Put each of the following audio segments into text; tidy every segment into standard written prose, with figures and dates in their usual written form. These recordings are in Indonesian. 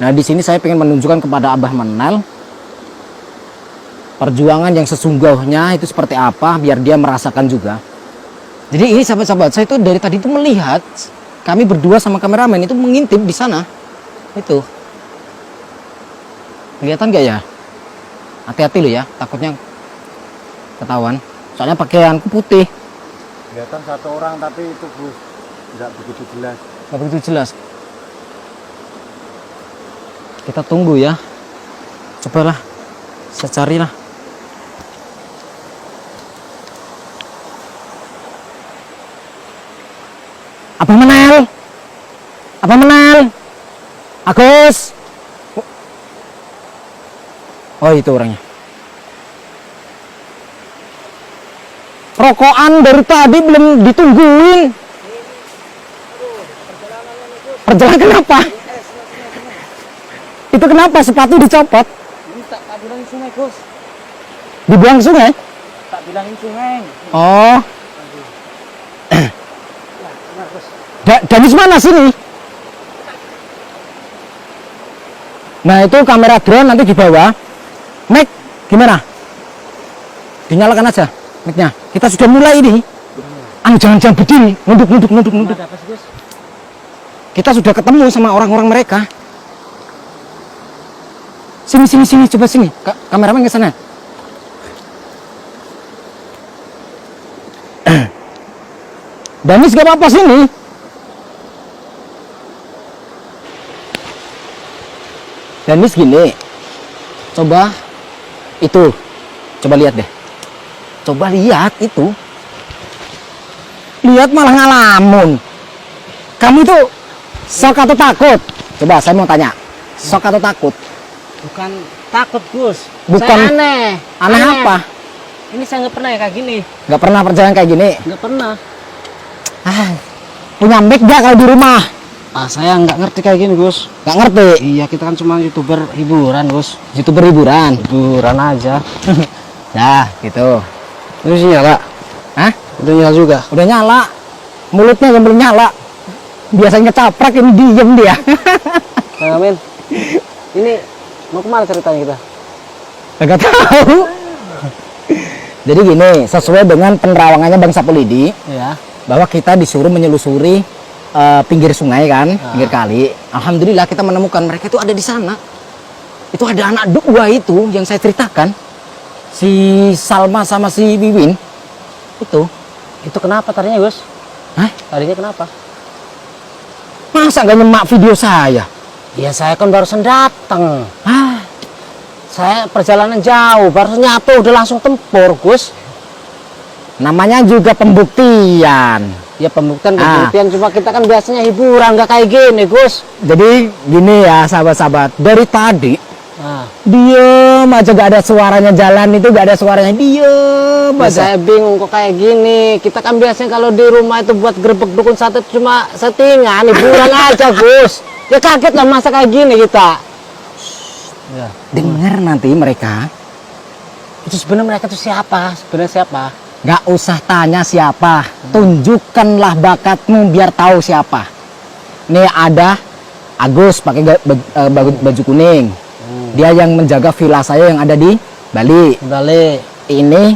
Nah, di sini saya ingin menunjukkan kepada Abah Menal perjuangan yang sesungguhnya itu seperti apa, biar dia merasakan juga. Jadi ini sahabat-sahabat, saya itu dari tadi itu melihat kami berdua sama kameramen itu mengintip di sana. Itu. Kelihatan nggak ya? Hati-hati loh ya, takutnya ketahuan. Soalnya pakaianku putih. Kelihatan satu orang tapi itu Gus nggak begitu jelas. Nggak begitu jelas. Kita tunggu ya. Cobalah, saya carilah. Abah Menal, Abah Menal, Agus. Oh itu orangnya. Rokokan dari tadi belum ditungguin. Perjalanan kenapa? Itu kenapa sepatu dicopot? Ini tak bilangin sungai Gus. Dibuang sungai? Tak bilangin sungai. Oh. Danis mana sini? Nah itu kamera drone nanti di bawah. Mic gimana? Dinyalakan aja mic-nya. Kita sudah mulai ini. Jangan berdiri, nunduk. Ada apa sih Gus? Kita sudah ketemu sama orang-orang mereka. Sini, coba sini. Kameramen ke sana. Danis gak apa-apa sini. Danis gini. Coba itu. Coba lihat deh. Coba lihat itu. Lihat malah ngalamun. Kamu itu sok atau takut? Coba saya mau tanya. Sok atau takut? Bukan takut Gus. Bukan. Saya aneh. Aneh apa? Ini saya nggak pernah ya kayak gini. Nggak pernah perjalanan kayak gini? Nggak pernah. Punya mic gak kalau di rumah? Saya nggak ngerti kayak gini Gus. Nggak ngerti? Iya kita kan cuma youtuber hiburan Gus. YouTuber hiburan? Hiburan aja. Nah gitu. Itu nyala. Hah? Udah nyala juga. Udah nyala. Mulutnya yang belum nyala. Biasanya ngecaprak, ini diem dia. Amin. Ini mau kemana ceritanya kita? Nggak tahu. Jadi gini, sesuai dengan penerawangannya Bang Sapulidi, Ya. bahwa kita disuruh menyelusuri pinggir sungai kan, pinggir kali. Alhamdulillah kita menemukan mereka itu ada di sana. Itu ada anak dua itu yang saya ceritakan, si Salma sama si Wiwin. Itu kenapa tadinya Gus? Hah? Tadinya kenapa? Masa nggak nyemak video saya? Ya saya kan barusan datang. Ah, Saya perjalanan jauh, baru nyatu udah langsung tempur Gus. namanya juga pembuktian. Ya pembuktian cuma kita kan biasanya hiburan nggak kayak gini Gus. Jadi gini ya sahabat-sahabat, dari tadi Nah, diem aja, gak ada suaranya, jalan itu gak ada suaranya, diem ya aja. saya bingung kok kayak gini. Kita kan biasanya kalau di rumah itu buat grebek dukun sate cuma settingan, hiburan aja Gus. Ya kaget lah masa kayak gini kita. Ya. Dengar nanti mereka. Itu sebenarnya mereka tuh siapa? Sebenarnya siapa? Gak usah tanya siapa, tunjukkanlah bakatmu biar tahu siapa. Nih ada Agus pakai baju kuning. Dia yang menjaga villa saya yang ada di Bali. Balik. Ini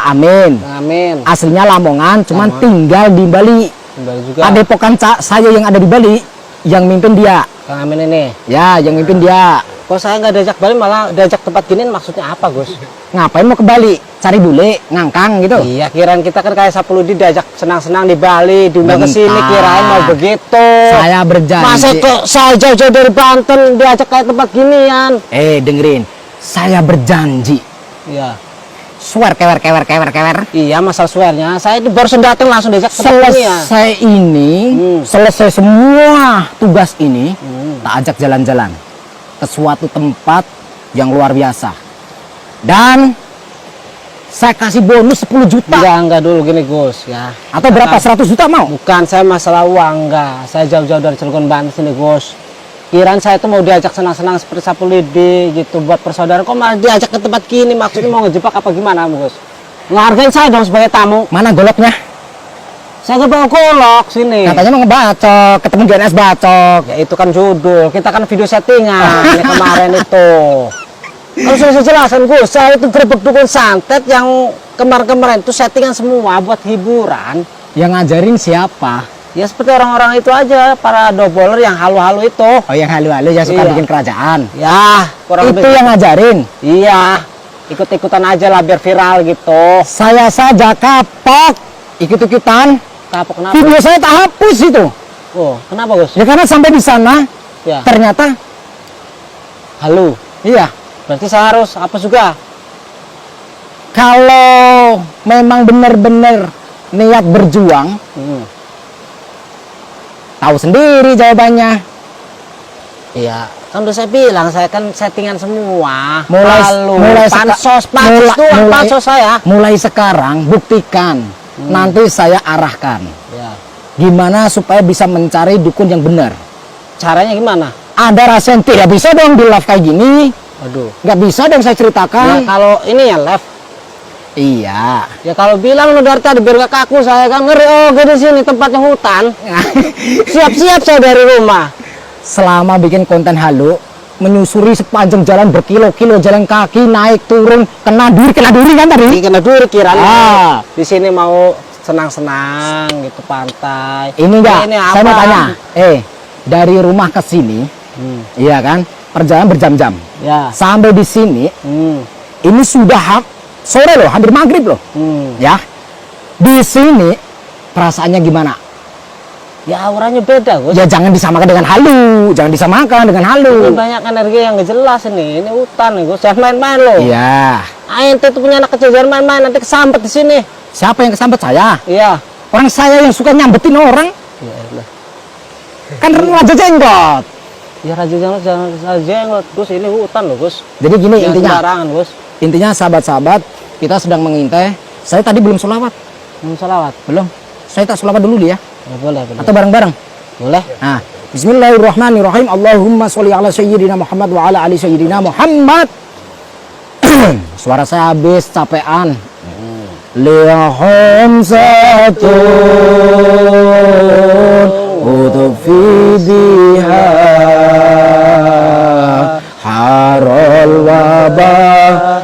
Amin. Amin. Aslinya Lamongan, cuman tinggal di Bali. Kembali juga. Padepokan saya yang ada di Bali, yang mimpin dia. Kang Amin ini. Ya, yang mimpin dia. Kok saya nggak diajak Bali malah diajak tempat gini maksudnya apa Gus? Ngapain mau ke Bali? Cari bule, ngangkang gitu. Iya kirain kita kan kayak Sapuludi diajak senang-senang di Bali, diundang ke sini Bentar. kirain mau begitu. Saya berjanji. Masa kok saya jauh-jauh dari Banten diajak kayak tempat ginian? Dengerin. Saya berjanji. Iya. Swear kewer. Iya masalah swearnya. Saya itu baru datang langsung diajak ke tempat ginian. Selesai ini, selesai semua tugas ini, tak ajak jalan-jalan ke suatu tempat yang luar biasa. Dan saya kasih bonus 10 juta. Enggak dulu gini Gus ya. Atau berapa? 100 juta mau? Bukan, saya masalah uang enggak. Saya jauh-jauh dari Cilegon Banten sini Gus. Kirain saya tuh mau diajak senang-senang seperti Sapulidi gitu buat persaudaraan. Kok malah diajak ke tempat gini? Maksudnya mau ngejebak apa gimana Gus? Ngehargain saya dong sebagai tamu. Mana goloknya? Saya nggak bawa golok sini. Katanya mau ngebacok, ketemu GNS bacok. Ya itu kan judul. Kita kan video settingan ini kemarin itu. Kalau sudah saya jelaskan Gus, saya itu gerbek dukun santet yang kemarin-kemarin itu settingan semua buat hiburan. Yang ngajarin siapa? Ya seperti orang-orang itu aja, para doubler yang halu-halu itu. Oh, yang halu-halu yang suka Iya. bikin kerajaan. Ya, kurang Itu lebih. yang ngajarin. Iya, ikut-ikutan aja lah biar viral gitu. Saya saja kapok ikut-ikutan. Kapok kenapa? Video saya tak hapus itu. Oh, kenapa Gus? Ya karena sampai di sana Ya, ternyata halu. iya, Berarti saya harus apa juga? kalau memang benar-benar niat berjuang, Hmm. tahu sendiri jawabannya. Iya, kan udah saya bilang saya kan settingan semua. Mulai- Halu, mulai pansos, seka- pansos mulai- doang, mulai- pansos saya. Mulai sekarang buktikan, nanti saya arahkan Ya. gimana supaya bisa mencari dukun yang benar. Caranya gimana? Ada rasa yang tidak bisa dong di live kayak gini, Aduh. nggak bisa dong saya Ya ceritakan. kalau ini ya left. Iya. Ya kalau bilang lu dari tadi biar gak kaku saya kan ngeri. Oh, di sini tempatnya hutan. Siap-siap saya dari rumah. Selama bikin konten halu, menyusuri sepanjang jalan berkilo-kilo jalan kaki, naik turun, kena duri kan tadi? Ini kena duri kiranya. Ah. Di sini mau senang-senang gitu pantai. Ini enggak, Ini saya mau apa? tanya. Dari rumah ke sini, iya kan? Perjalanan berjam-jam. Ya. Sampai di sini, ini sudah sore loh, hampir maghrib loh. Ya. Di sini perasaannya gimana? Ya auranya beda Gus. Ya jangan disamakan dengan halu, jangan disamakan dengan Ini halu. banyak energi yang gak jelas ini. Ini hutan nih Gus. Jangan main-main loh. Iya. Ente tuh punya anak kecil jangan main-main nanti kesambet di sini. Siapa yang kesambet saya? Iya. Orang saya yang suka nyambetin orang. Ya Allah. Kan raja jenggot. Ya jangan jenggot Gus. Ini hutan loh Gus. Jadi gini Jangan intinya. sembarangan Gus. Intinya sahabat-sahabat, kita sedang mengintai. Saya tadi belum sholawat. Salawat. Belum. Saya tak sholawat dulu dia. Ya, boleh. Atau bareng-bareng. Boleh. Nah, bismillahirrahmanirrahim. Allahumma sholli ala sayyidina Muhammad wa ala ali sayyidina Muhammad. Suara saya habis capean. Lihum satun utufidiha harul wabah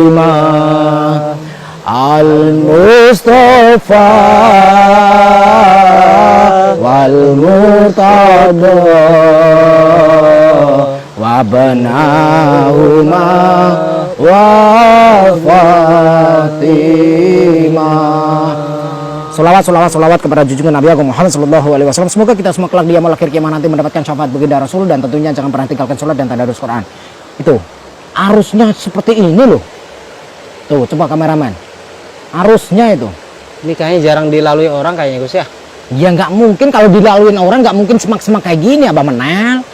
ilhatimah al-Mustafa wal-Murtada wabnahuma wa Fatimah. Salawat kepada junjungan Nabi Agung Muhammad Sallallahu Alaihi Wasallam. Semoga kita semua kelak di yaumul akhir kiamat nanti mendapatkan syafaat baginda Rasul, dan tentunya jangan pernah tinggalkan sholat dan tadarus Quran. Itu arusnya seperti ini loh. Tuh coba kameramen, arusnya itu. Ini kayaknya jarang dilalui orang kayaknya Gus ya. Ya nggak mungkin kalau dilaluin orang, nggak mungkin semak-semak kayak gini Abang Menel.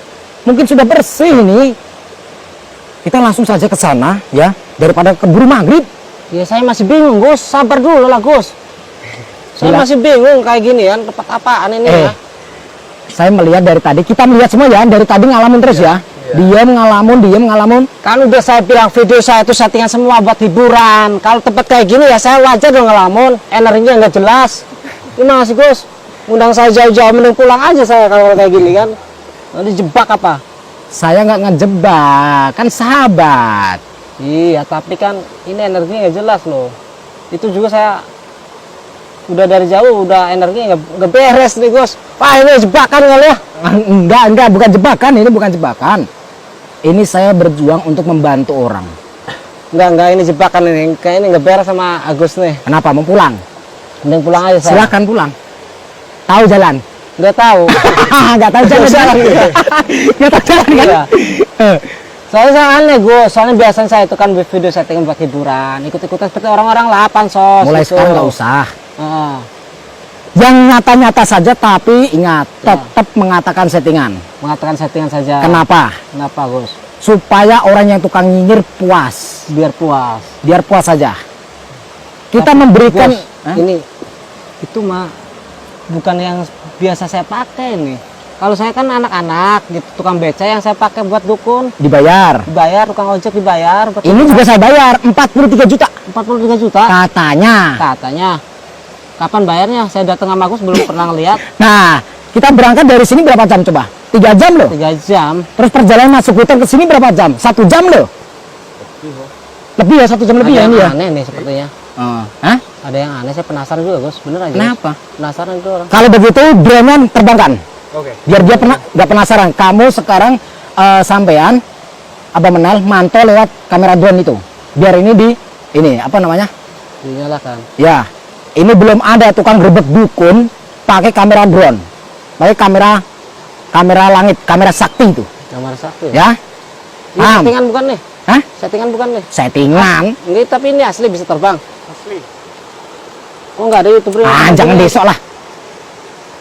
Mungkin sudah bersih ini. Kita langsung saja ke sana ya, daripada keburu maghrib. Ya saya masih bingung Gus. Sabar dulu lah Gus. Saya Gila. masih bingung kayak gini kan tempat apaan ini ya. Saya melihat dari tadi, kita melihat semua ya, dari tadi ngalamin terus ya. Diam ngalamun. Kan udah saya bilang video saya itu settingan semua buat hiburan. Kalau tempat kayak gini ya saya wajar dong ngelamun. Energinya nggak jelas. Gimana sih Gus? Undang saya jauh-jauh, mending pulang aja saya kalau kayak gini kan. Nanti jebak apa? Saya nggak ngejebak, kan sahabat. Iya, tapi kan ini energinya nggak jelas loh. Itu juga saya udah dari jauh udah energinya nggak beres nih Gus. Wah ini jebakan kali ya? Enggak, bukan jebakan, ini bukan jebakan. Ini saya berjuang untuk membantu orang. Enggak ini jebakan ini. Kayak ini nggak beres sama Agus nih. Kenapa? Mau pulang? Mending pulang aja saya. Silakan pulang. Tahu jalan? Nggak tahu. Nggak tahu jalan. Nggak tahu jalan kan? Iya. Soalnya saya aneh Gus. Soalnya biasanya saya itu kan video setting buat hiburan. Ikut-ikutan seperti orang-orang lah pansos. Mulai gitu. sekarang nggak usah. Heeh. Yang nyata-nyata saja, tapi ingat, tetap mengatakan settingan. Mengatakan settingan saja. Kenapa? Kenapa Gus? Supaya orang yang tukang nyinyir puas. Biar puas. Biar puas saja. Kita Tapi, memberikan... Gus, ini itu mah bukan yang biasa saya pakai nih. Kalau saya kan anak-anak gitu, tukang beca yang saya pakai buat dukun. Dibayar. Dibayar, tukang ojek dibayar. Buat Ini juga saya bayar 43 juta 43 juta. katanya. Katanya. Kapan bayarnya? Saya datang sama Gus belum pernah ngeliat. Nah, kita berangkat dari sini berapa jam coba? 3 jam loh. 3 jam. Terus perjalanan masuk hutan ke sini berapa jam? 1 jam loh. Lebih ya, 1 jam lebih Ada ya yang ini ya. aneh nih sepertinya. Hah? Ada yang aneh, saya penasaran juga Gus. Bener aja. Gus. Kenapa? Penasaran itu orang. Kalau begitu drone-nya terbangkan. Oke. Biar dia nggak penasaran. Kamu sekarang sampean Abah Menal mantau lewat kamera drone itu. Biar ini apa namanya? Dinyalakan. Ya, ini belum ada tukang gerbek dukun pakai kamera drone, pakai kamera langit, kamera sakti itu, Kamar sakti. ya. Ini Paham? settingan bukan nih? Hah? Settingan bukan nih? Settingan. Ini tapi ini asli bisa terbang. Asli. Oh nggak ada youtuber yang Ah, jangan besok lah.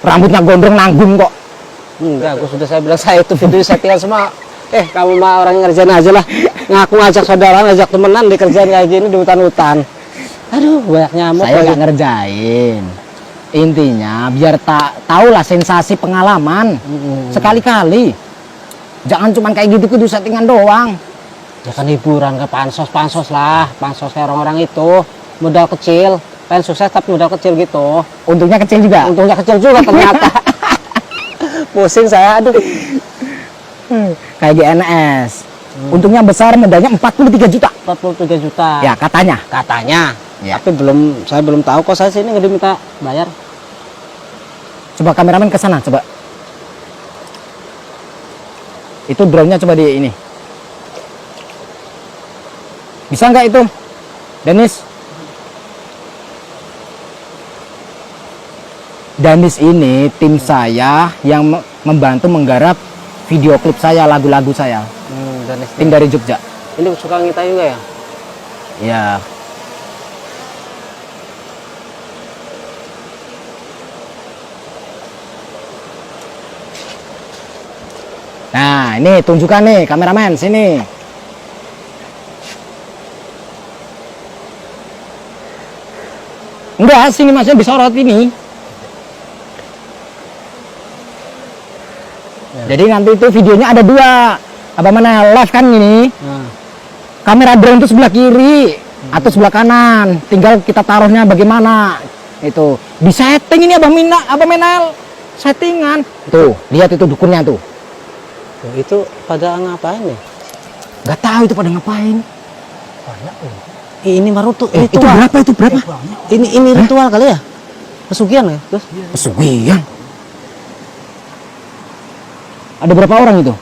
Rambutnya gondrong nanggung kok. Enggak, Gus sudah saya bilang saya itu video settingan semua. Kamu mah orang yang ngerjain aja lah. Ngaku ngajak saudara, ngajak temenan dikerjain kayak gini di hutan-hutan. Aduh, banyak nyamuk. Saya lagi. nggak ngerjain. Intinya biar tahu lah sensasi pengalaman. Sekali-kali. Jangan cuma kayak gitu kudu settingan doang. Ya kan hiburan ke pansos lah, pansos kayak orang-orang itu modal kecil, pengen sukses tapi modal kecil gitu. Untungnya kecil juga. Untungnya kecil juga ternyata. Pusing saya, aduh. Kayak GNS. Untungnya besar, modalnya 43 juta. 43 juta. Ya, katanya. Katanya. Ya. Tapi saya belum tahu kok, saya sini nggak diminta bayar. Coba kameramen ke sana, coba. Itu drone-nya coba di ini. Bisa nggak itu? Dennis? Dennis ini tim saya yang membantu menggarap video klip saya, lagu-lagu saya. Dan Tim dari Jogja. ini suka ngita juga ya? Ya. Nah, ini tunjukkan nih kameramen sini. Enggak, sini masnya disorot ini. Jadi nanti itu videonya ada 2. Apa mana live kan ini? Nah, Kamera drone itu sebelah kiri atau sebelah kanan. Tinggal kita taruhnya bagaimana. Itu di setting ini Abah Menal. Settingan. Tuh, lihat itu dukunnya tuh. itu pada ngapain nih? Nggak tahu itu pada ngapain. Ini baru tuh Itu ritual. berapa itu berapa? Ini ritual kali ya? Pesugihan ya? Terus Pesugihan. Ada berapa orang itu?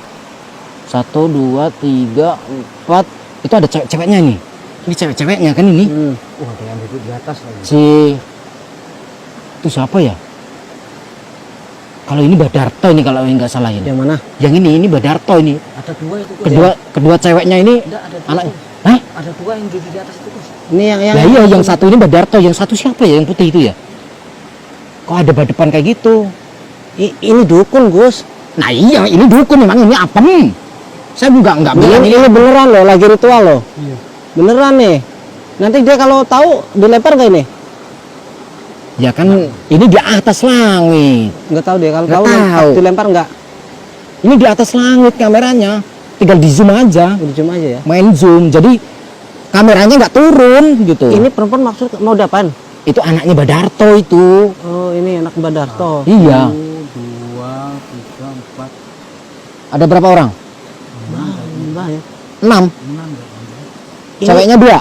1, 2, 3, 4. Itu ada cewek-ceweknya nih. Ini cewek-ceweknya kan ini. Wah, ada yang duduk di atas lagi. Itu siapa ya? Kalau ini Badarto ini kalau nggak salah ini. yang mana? Yang ini Badarto ini. Ada 2 itu. Kedua ceweknya ini Enggak, ada 2. anak. Hah? Ada 2 yang duduk di atas itu, Gus. Ini yang Lah iya, yang satu ini Badarto, yang satu siapa ya yang putih itu ya? Kok ada badepan kayak gitu? ini dukun, Gus. Nah iya, ini dukun memang ini apem. Saya juga nggak bilang Ini beneran loh, lagi ritual loh. Iya. Beneran nih. Nanti dia kalau tahu dilempar nggak ini? Ya kan ini di atas langit. Nggak tahu deh, kalau Nggak tahu tahu. dilempar nggak? Ini di atas langit kameranya. Tinggal di zoom aja, Udah cuma aja ya. main zoom. Jadi kameranya nggak turun gitu. Ini perempuan maksud mau dapan? Itu anaknya Badarto itu. Oh, ini anak Badarto. Iya. 1, 2, 3, 4. Ada berapa orang? Mbah ya. 6. 6 enggak? Ini- Ceweknya 2.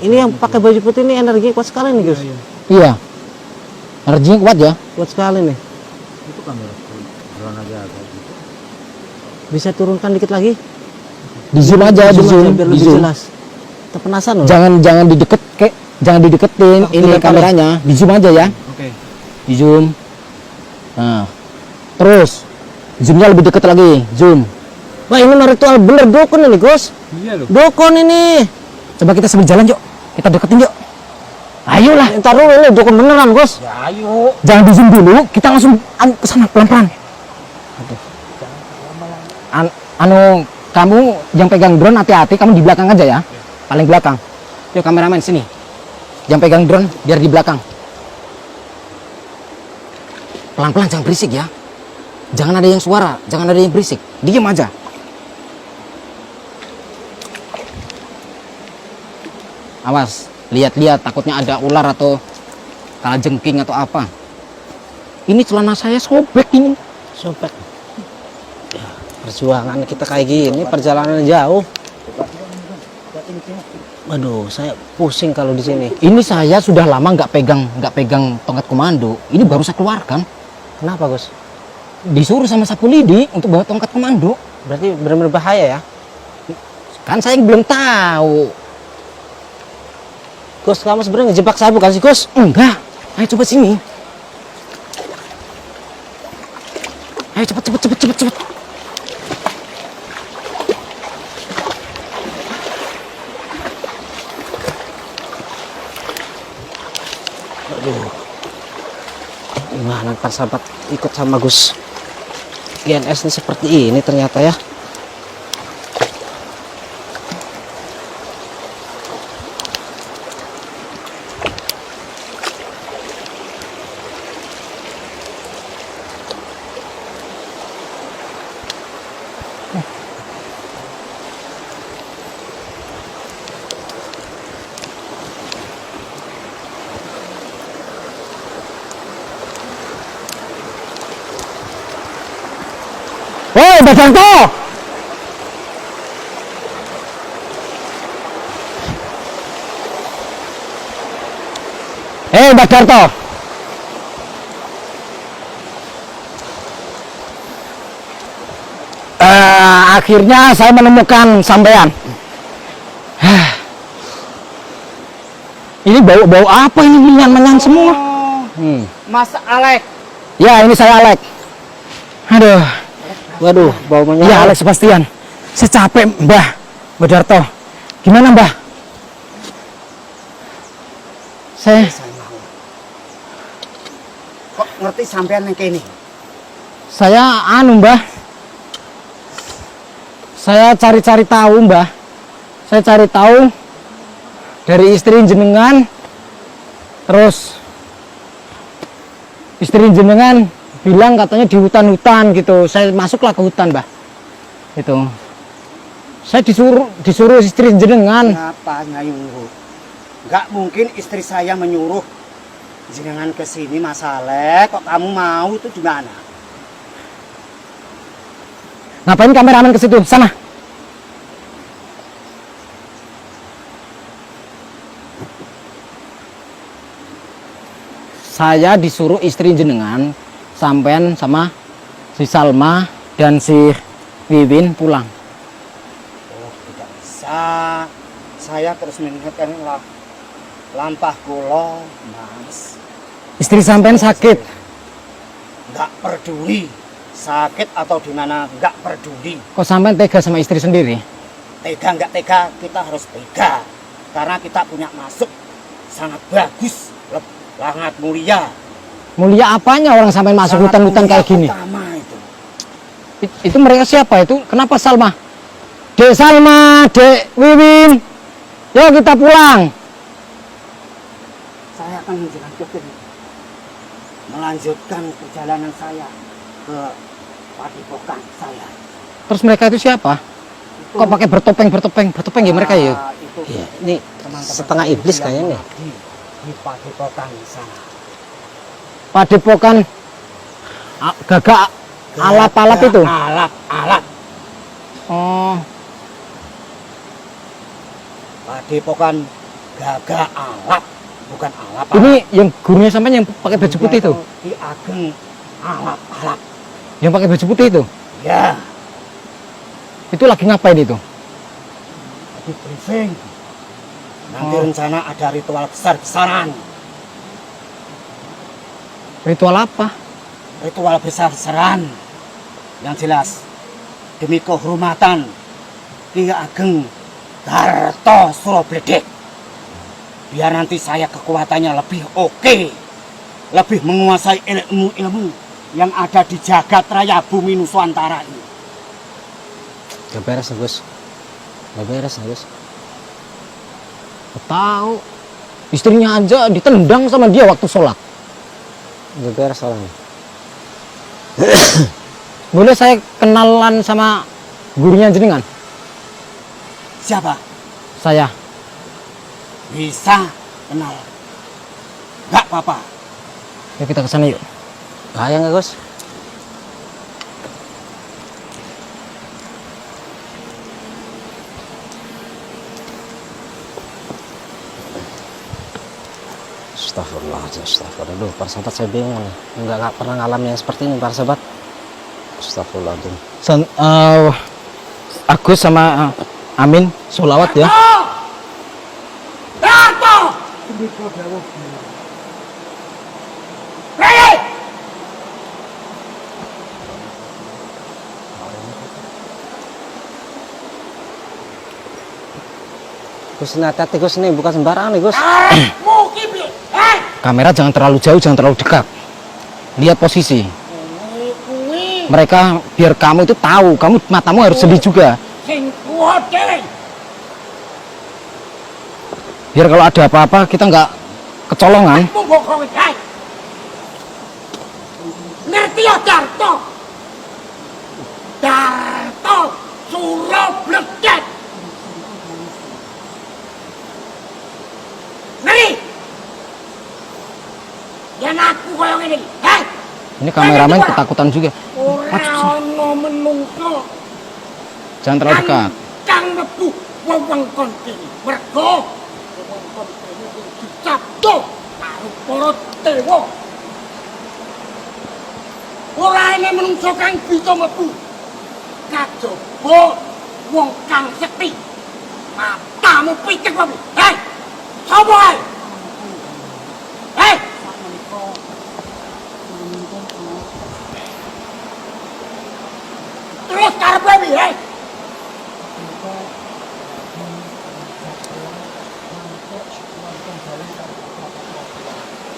Ini yang pakai baju putih ini energi kuat sekali nih, Gus. Iya. Energinya kuat ya. Kuat sekali nih. Itu kamera drone aja agak gitu. Bisa turunkan dikit lagi? Di zoom aja, di zoom, biar di lebih zoom. jelas. Terpenasaran loh. Jangan jangan dideketin Oh, ini dilempar kameranya. Di zoom aja ya. Oke. Di zoom. Nah. Terus zoomnya lebih deket lagi. Zoom. Wah, ini mah ritual bener dukun ini, Gus. Iya loh. Dukun ini. Coba kita sambil jalan yuk. Kita deketin yuk. Ayolah. Ntar dulu ini dukun beneran, Gus. Ya ayo. Jangan di zoom dulu. Kita langsung ke sana pelan-pelan. Anu, kamu yang pegang drone hati-hati. Kamu di belakang aja ya. Paling belakang. Yuk kameramen sini. Yang pegang drone biar di belakang. Pelan-pelan jangan berisik ya. Jangan ada yang suara, jangan ada yang berisik. Diam aja. Awas, lihat-lihat takutnya ada ular atau kalajengking atau apa. Ini celana saya sobek ini. Sobek. Ya, perjuangan kita kayak gini, perjalanan jauh. Waduh, saya pusing kalau di sini. Ini saya sudah lama nggak pegang tongkat komando. Ini baru saya keluarkan. Kenapa, Gus? Disuruh sama sapu lidi untuk bawa tongkat komando. Berarti benar-benar bahaya ya? Kan saya belum tahu. Gus, kamu sebenarnya ngejebak saya bukan sih, Gus? Enggak. Ayo coba sini. Ayo cepet. Aduh. Gimana ntar sahabat ikut sama Gus GNS ini seperti ini ternyata ya. Woi, Mbak Janto! Mbak Darto! Akhirnya saya menemukan sampean. Ini bau-bau apa ini, menyan-menyan semua? Mas Alek. Ya, ini saya Alek. Aduh. Waduh, bau Ya, menyengat. Alex Sebastian. Saya capek, Mbah Darto. Gimana, Mbah? Saya Kok ngerti sampean yang kayak ini? Mbah. Saya cari-cari tahu, Mbah. Saya cari tahu dari istri jenengan. Terus istri jenengan bilang katanya di hutan-hutan gitu. Saya masuklah ke hutan, Mbah. Itu. Saya disuruh istri jenengan. Kenapa nyuruh? Nggak mungkin istri saya menyuruh jenengan ke sini, Mas Alek. Kok kamu mau itu gimana? Ngapain kameramen ke situ? Sana. Saya disuruh istri jenengan sampean sama si Salma dan si Wiwin pulang. Oh, tidak bisa. Saya terus mengingatkan lampah kulo, Mas. Istri sampean sakit. Nggak peduli sakit atau di mana, nggak peduli. Kok sampean tega sama istri sendiri? Tega nggak tega, kita harus tega. Karena kita punya masuk sangat bagus, sangat mulia. Mulia apanya orang sampean masuk Sangat hutan-hutan mulia kayak gini? pertama itu. Itu mereka siapa itu? Kenapa Salma? Dek Salma, Dek Wiwin. Yuk kita pulang. Saya akan melanjutkan perjalanan saya ke padepokan saya. Terus mereka itu siapa? Kok pakai bertopeng ya mereka ya? Itu Iya, ini teman-teman setengah saya iblis yang kayaknya nih. mengabdi di padepokan sana. Padepokan gagak alap-alap itu. Alap. Oh, Padepokan gagak alap, bukan alap. ini yang gurunya sampean yang pakai baju putih itu. Ki Ageng alap. Yang pakai baju putih itu. Ya, Itu lagi ngapain itu? di briefing. Nanti Oh. rencana ada ritual besar-besaran. Ritual apa? Ritual besar-besaran. Yang jelas demi kehormatan Ki Ageng Darto Surobledek. Biar nanti saya kekuatannya lebih oke, lebih menguasai ilmu-ilmu yang ada di jagat raya bumi Nusantara ini. Gak beres, Gus. Gak beres, Gus. Tahu. Istrinya aja ditendang sama dia waktu sholat. Gak beres soalnya. boleh saya kenalan sama gurunya jenengan? Siapa? Saya. Bisa kenal. Nggak apa-apa. Yuk kita ke sana yuk. Bahaya nggak Gus? Astagfirullahaladzim, astagfirullah. Aduh, para sahabat saya bingung nih. Nggak pernah ngalamin yang seperti ini, para sahabat. Astagfirullahaladzim. Agus sama Amin, sholawat ya. Gus, ini hati-hati Gus, nih bukan sembarangan nih Gus. Kamera jangan terlalu jauh, jangan terlalu dekat. Lihat posisi. Mereka biar kamu itu tahu, kamu matamu harus sedih juga. Biar kalau ada apa-apa kita nggak kecolongan. Ngerti ya Darto? Darto suruh bledet. Ngerti? Yang aku koyong ini, hei! Ini kameramen ketakutan juga. Ora ono menungso Jangan terlalu dekat. kang mlebu wewengkon kene. Mergo wewengkon kene dicapto karo para dewa. Ora ana menungso kang bisa mlebu. Kajaba wong kang sekti. Matamu pitik wae. Hei! Sapa ae? Hei! Terus karepe piye?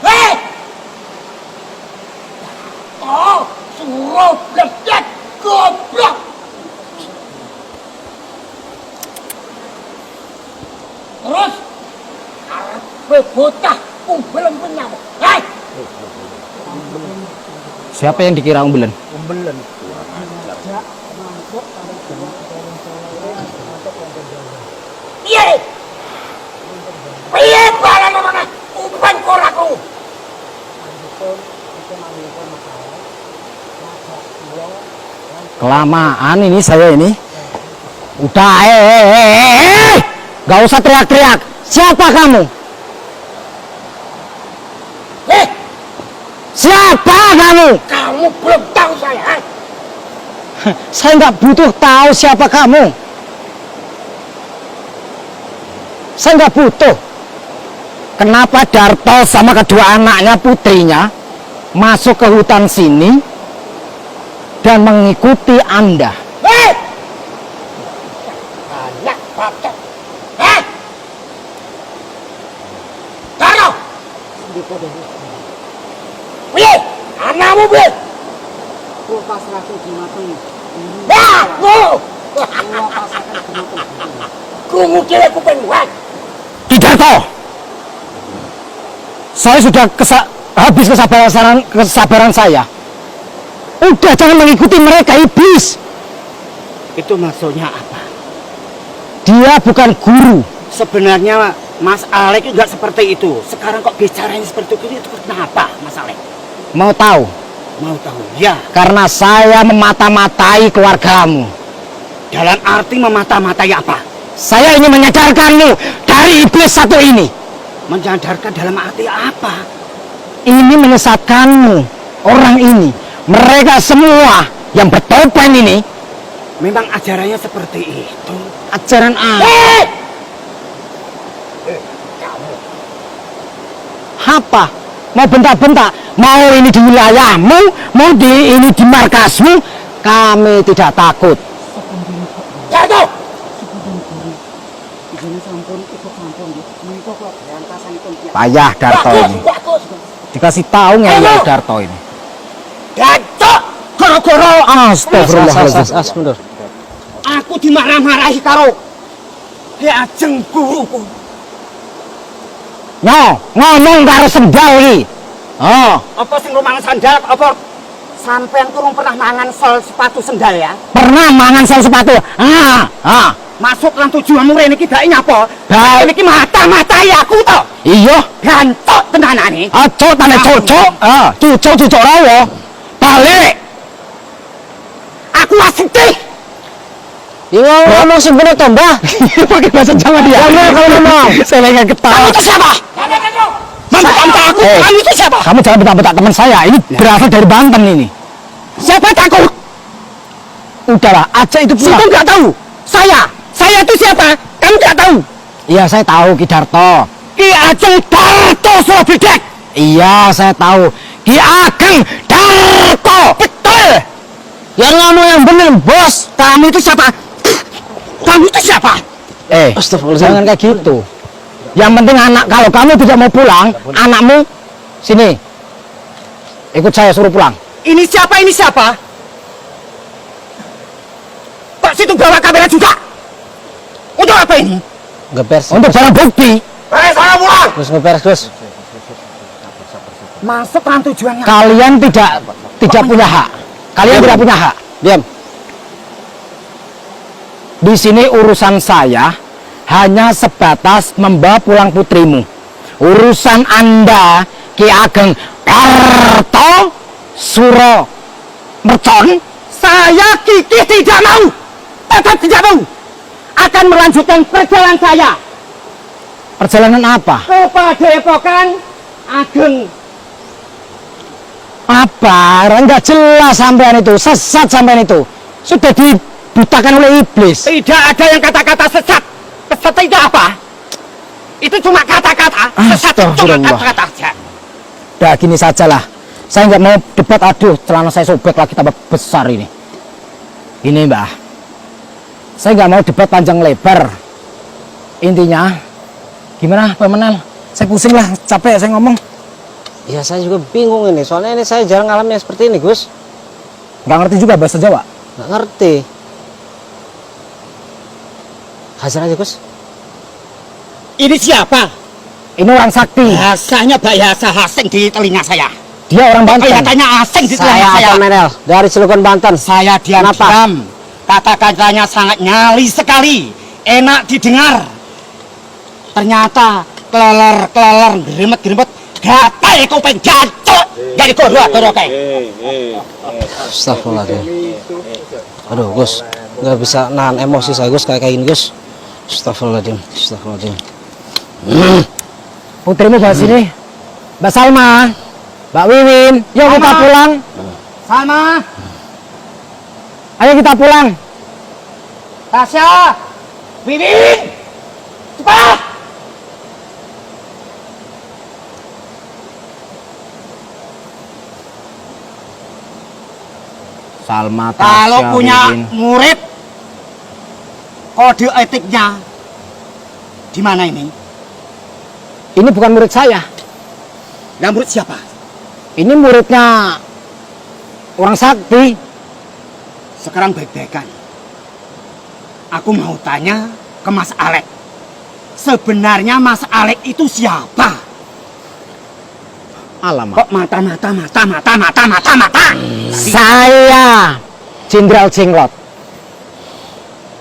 Hei! Oh, suruh bledet goblok. Terus karepe bocah umbelen penyamu. Hei! Siapa yang dikira umbelen? Piye? Piye balan mana? Umpan koraku. Kelamaan ini saya ini. Udah, gak usah teriak-teriak. Siapa kamu? Hei, Siapa kamu? kamu belum tahu saya. Hei? Saya nggak butuh tahu siapa kamu. Saya nggak butuh. Kenapa Darto sama kedua anaknya putrinya masuk ke hutan sini dan mengikuti Anda? Hei! Anak bacot. Hei! Darto! Piye? Anakmu piye? Wah, krungu dhewe kuping wae. Ki Darto, saya sudah habis kesabaran saya. Udah, jangan mengikuti mereka, iblis. Itu maksudnya apa? Dia bukan guru. Sebenarnya Mas Alek nggak seperti itu. Sekarang kok bicaranya seperti itu kenapa Mas Alek? Mau tahu? Mau tahu? Ya. Karena saya memata-matai keluargamu. Dalam arti memata-matai apa? Saya ingin menyadarkanmu dari iblis satu ini. Menyadarkan dalam arti apa? Ini menyesatkanmu. Orang ini, mereka semua yang bertopen ini. Memang ajarannya seperti itu. Ajaran apa? Hei! Apa? Mau bentak-bentak? Mau ini di wilayahmu? Mau ini di markasmu? Kami tidak takut. Darto! Payah Darto ini. Bagus. Dikasih tahu ngeyel Darto ini. Darto! Gara-gara astagfirullahaladzim. As mundur. Aku dimarah-marahi karo ya ajeng guruku. Ngomong karo sendal iki. Oh, Apa sing rumang sandal apa Sampean kurang pernah mangan sol sepatu sendal ya? Pernah mangan sol sepatu. Masuk lan tujuanmu rene iki gak nyapa? Baik. Rene iki mata-matai aku to. Iya. Gantok tenanane. Aco tane cocok. Cocok rawo. Balik. Aku asik. Iya, ngomong sih bener toh, Mbah. Pakai bahasa Jawa dia. Kalau ngomong. Saya nggak ketawa. Kamu itu siapa? Membantah aku. Kamu itu siapa? Kamu jangan bentak-bentak teman saya. Ini berasal dari Banten ini. Siapa takut? Udahlah, Aceh itu Siapa pulang. nggak tahu? Saya itu siapa? Kamu nggak tahu? Iya, saya tahu Ki Darto. Ki Ajeng Darto Surabidek. Iya, saya tahu. Ki Ageng Darto. Betul. Yang ngomong yang bener, bos. Kamu itu siapa? Kamu itu siapa? Astagfirullahaladzim. Jangan kayak gitu. Yang penting anak, kalau kamu tidak mau pulang, anakmu sini. Ikut saya suruh pulang. Ini siapa? Ini siapa? Kok situ bawa kamera juga? Untuk apa ini? Ngeberes. Untuk barang bukti. Saya pulang. Gus ngeberes, Gus. Masuk kan tujuannya. Kalian tidak punya hak. Kalian tidak punya hak. Diam. Di sini urusan saya hanya sebatas membawa pulang putrimu. Urusan Anda, Ki Ageng Darto Suro Mercon, Saya Kiki tidak mau. Tetap tidak mau. Akan melanjutkan perjalanan saya perjalanan apa? ke Padepokan Ageng. Apa? Enggak jelas sampean itu, sesat sampean itu. Sudah dibutakan oleh iblis. Tidak ada yang kata-kata sesat. Sesat itu apa? Itu cuma kata-kata. Sesat itu cuma Astagfirullah. kata-kata saja. Udah gini sajalah. Saya nggak mau debat, aduh, celana saya sobek lagi tambah besar ini. Ini Mbah. Saya nggak mau debat panjang lebar. Intinya, gimana Pak Menal? Saya pusing lah, capek saya ngomong. Ya saya juga bingung ini. Soalnya ini saya jarang ngalamin yang seperti ini, Gus. Nggak ngerti juga bahasa Jawa. Nggak ngerti. Hajar aja, Gus. Ini siapa? Ini orang sakti. Bahasanya bahasa asing di telinga saya. Dia orang Banten. Kelihatannya asing di telinga Saya saya. Apa Menel dari Cilegon, Banten. Saya Kenapa? diam-diam. Kata-katanya sangat nyali sekali. Enak didengar. Ternyata keler-keler, gerimet-gerimet. Gatai kuping jancuk. Jadi goro-goro kayak. Astagfirullahaladzim. Aduh, Gus. Nggak bisa nahan emosi saya, Gus. Kayak gini, Gus. Astagfirullahaladzim. Astagfirullahaladzim. Putrimu bahas sini. Mbak Salma, Mbak Wiwin, yuk kita Salma. pulang. Salma, Ayo kita pulang. Tasya, Wiwin, cepat. Salma, Kalau Tasya, punya Wiwin. murid, kode etiknya di mana ini? Ini bukan murid saya. Nah, murid siapa? Ini muridnya orang sakti. Sekarang baik-baikan. Aku mau tanya ke Mas Alek. Sebenarnya Mas Alek itu siapa? Alamak. Kok mata? Saya Jenderal Jenglot.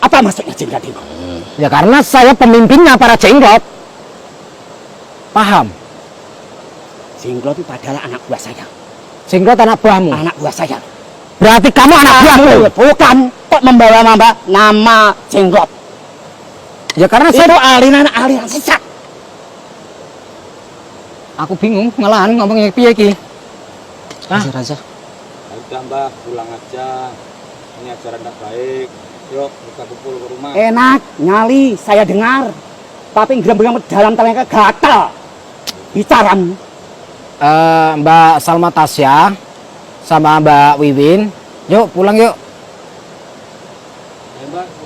Apa maksudnya Jenderal Jenglot? Ya karena saya pemimpinnya para jenglot. Paham? Jenglot itu adalah anak buah saya. Jenglot anak buahmu. Anak buah saya. Berarti kamu anak buahmu. Bukan. Kok membawa nama Jenglot? Ya karena Itu saya aliran sesat. aku bingung malahan ngomongnya piye ki. Hah? Hajar aja. Udah Mbah, pulang aja. Ini ajaran tak baik. Yuk, kita kumpul ke rumah. Enak, nyali, saya dengar. Tapi ngeram-ngeram dalam telinga gatal. Bicaramu. Mbak Salma Tasya sama Mbak Wiwin, yuk pulang yuk.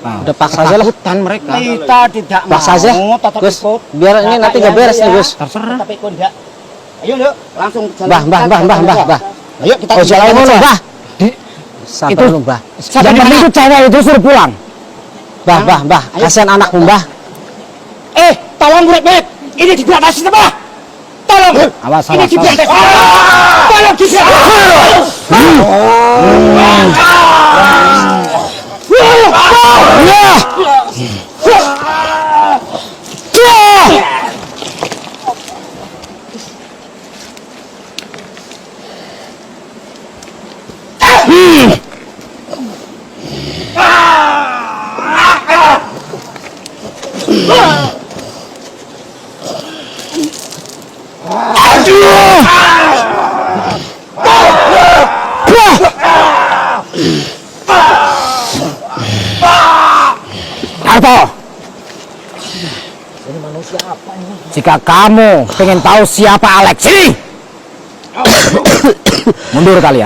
Nah, Udah paksa aja lah. ketakutan mereka. Kita tidak Paksa aja. mau tetap Gus, ikut. biar ini nanti nggak beres nih, Gus. Terserah. Tetap ikut enggak. Ayo yuk, langsung jalan. Mbah. Ayo kita Oh, jalan aja. dulu, Mbah. Di- Sabar Itu- dulu, Mbah. Yang penting itu cewek itu suruh pulang. Mbah. Kasihan anakmu, Mbah. Tolong murid-murid. Ini dibatasi semua. Tolong. Awas, Ini awas, dibatasi. Tolong dibatasi. Darto, jika kamu pengen tahu siapa Alex, sini. Mundur kalian.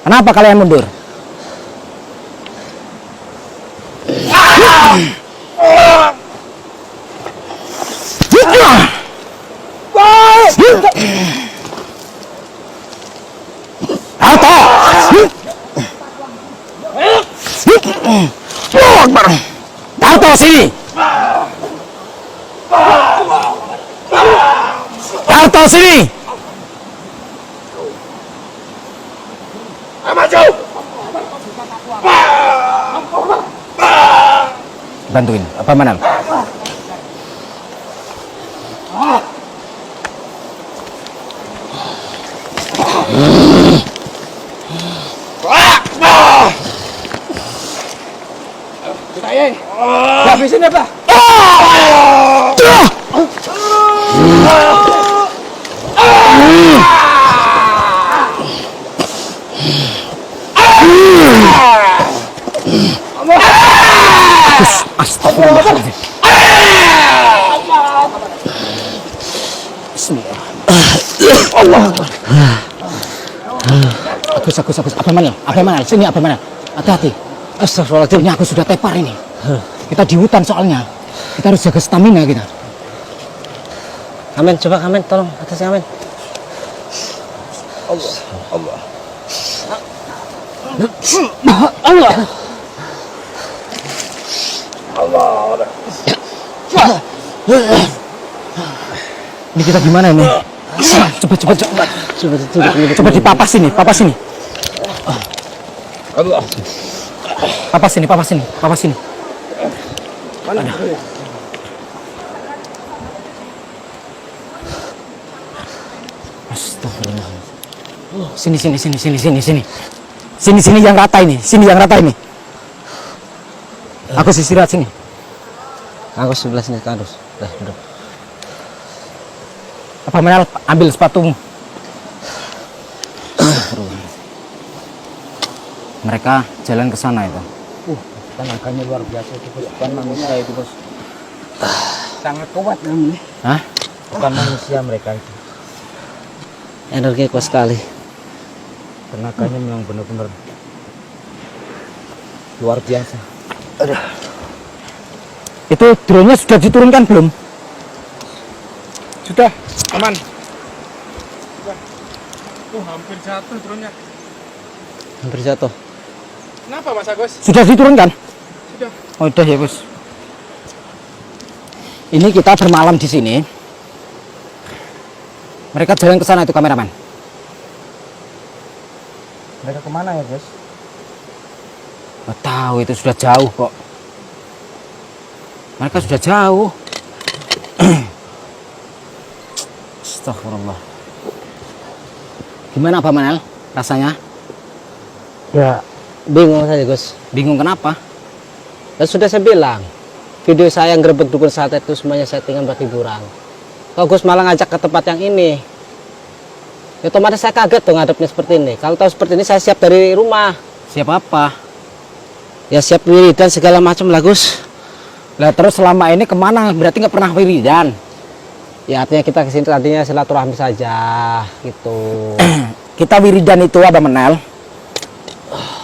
Kenapa kalian mundur? Darto, Darto sini. Darto sini. Maju. Bantuin, apa mana? Habisin ya, Pak. Astagfirullahaladzim. Bismillah. Allah Akbar. Agus. Apa mana? Sini apa mana? Hati-hati. Astagfirullahaladzim. Ini aku sudah tepar ini. Kita di hutan soalnya. Kita harus jaga stamina kita. Amin, coba Amin, tolong atasnya Amin. Allah. Ini kita gimana ini? Coba dipapas sini. Papas sini. Ada. Astagfirullah. Sini yang rata ini. Aku istirahat sini. Aku sebelah sini terus. Duduk. Apa Menal, ambil sepatumu. Mereka jalan ke sana itu. Tenaganya luar biasa itu, Bos. Bukan manusia itu, Bos. Sangat kuat namanya. Hah? Bukan manusia mereka itu. Energi kuat sekali. Tenaganya memang benar-benar luar biasa. Itu drone-nya sudah diturunkan belum? Sudah, aman. Hampir jatuh drone-nya. Hampir jatuh. Kenapa, Mas Agus? Sudah diturunkan? Sudah. Oh, udah ya, Bos. Ini kita bermalam di sini. Mereka jalan ke sana itu kameraman. Mereka kemana ya, Bos? Nggak tahu, itu sudah jauh kok. Mereka sudah jauh. Astagfirullah. Gimana Pak Manel rasanya? Ya, bingung saja Gus. Bingung kenapa? Ya sudah saya bilang, video saya yang gerbek dukun saat itu semuanya settingan buat hiburan. Kok Gus malah ngajak ke tempat yang ini? Ya otomatis saya kaget tuh ngadepnya seperti ini. Kalau tahu seperti ini saya siap dari rumah. Siap apa? Ya siap wiridan segala macam lah Gus. Lah terus selama ini kemana? Berarti nggak pernah wiridan? Ya artinya kita kesini tadinya silaturahmi saja gitu. Kita wiridan itu apa Menel?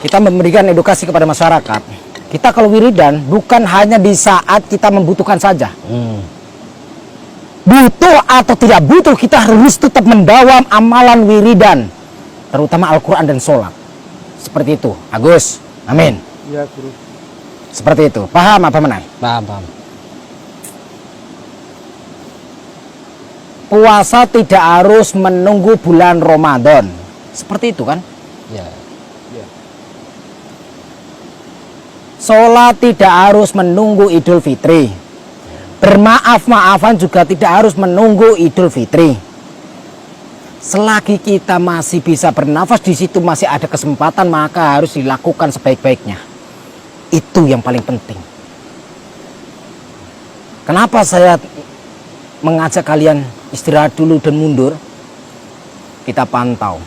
Kita memberikan edukasi kepada masyarakat. Kita kalau wiridan bukan hanya di saat kita membutuhkan saja. Butuh atau tidak butuh, kita harus tetap mendawam amalan wiridan, terutama Al-Quran dan sholat. Seperti itu, Agus. Amin. Iya, Guru. Seperti itu. Paham apa Menel? Paham. Puasa tidak harus menunggu bulan Ramadan. Seperti itu kan? Ya. Sholat tidak harus menunggu Idul Fitri. Bermaaf-maafan juga tidak harus menunggu Idul Fitri. Selagi kita masih bisa bernafas di situ, masih ada kesempatan, maka harus dilakukan sebaik-baiknya. Itu yang paling penting. Kenapa saya mengajak kalian istirahat dulu dan mundur? Kita pantau.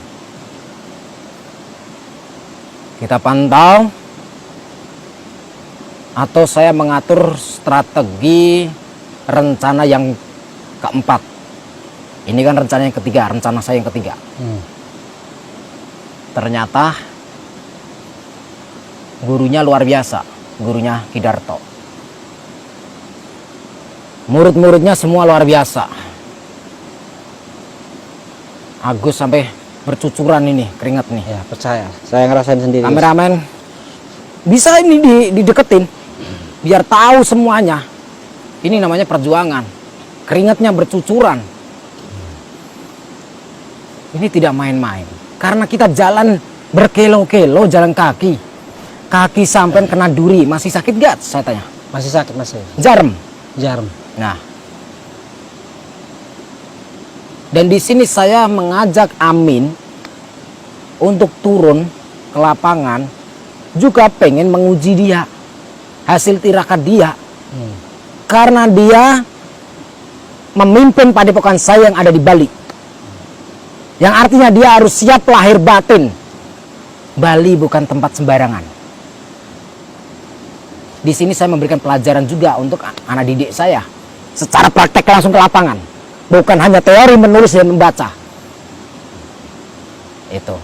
Kita pantau, atau saya mengatur strategi rencana yang keempat. Ini kan rencana yang ketiga, rencana saya yang ketiga. Ternyata gurunya luar biasa, gurunya Ki Darto. Murid-muridnya semua luar biasa. Agus sampai bercucuran ini keringat nih. Ya percaya, saya ngerasain sendiri. Kameramen bisa ini dideketin biar tahu semuanya. Ini namanya perjuangan. Keringatnya bercucuran. Ini tidak main-main. Karena kita jalan berkilo-kilo, jalan kaki. Kaki sampai kena duri, masih sakit gak? Saya tanya. Masih sakit masih. Jarum. Jarum. Nah. Dan di sini saya mengajak Amin untuk turun ke lapangan, juga pengen menguji dia, hasil tirakat dia. Karena dia memimpin padepokan saya yang ada di Bali. Yang artinya dia harus siap lahir batin. Bali bukan tempat sembarangan. Di sini saya memberikan pelajaran juga untuk anak didik saya. Secara praktek langsung ke lapangan. Bukan hanya teori menulis dan membaca. Itu.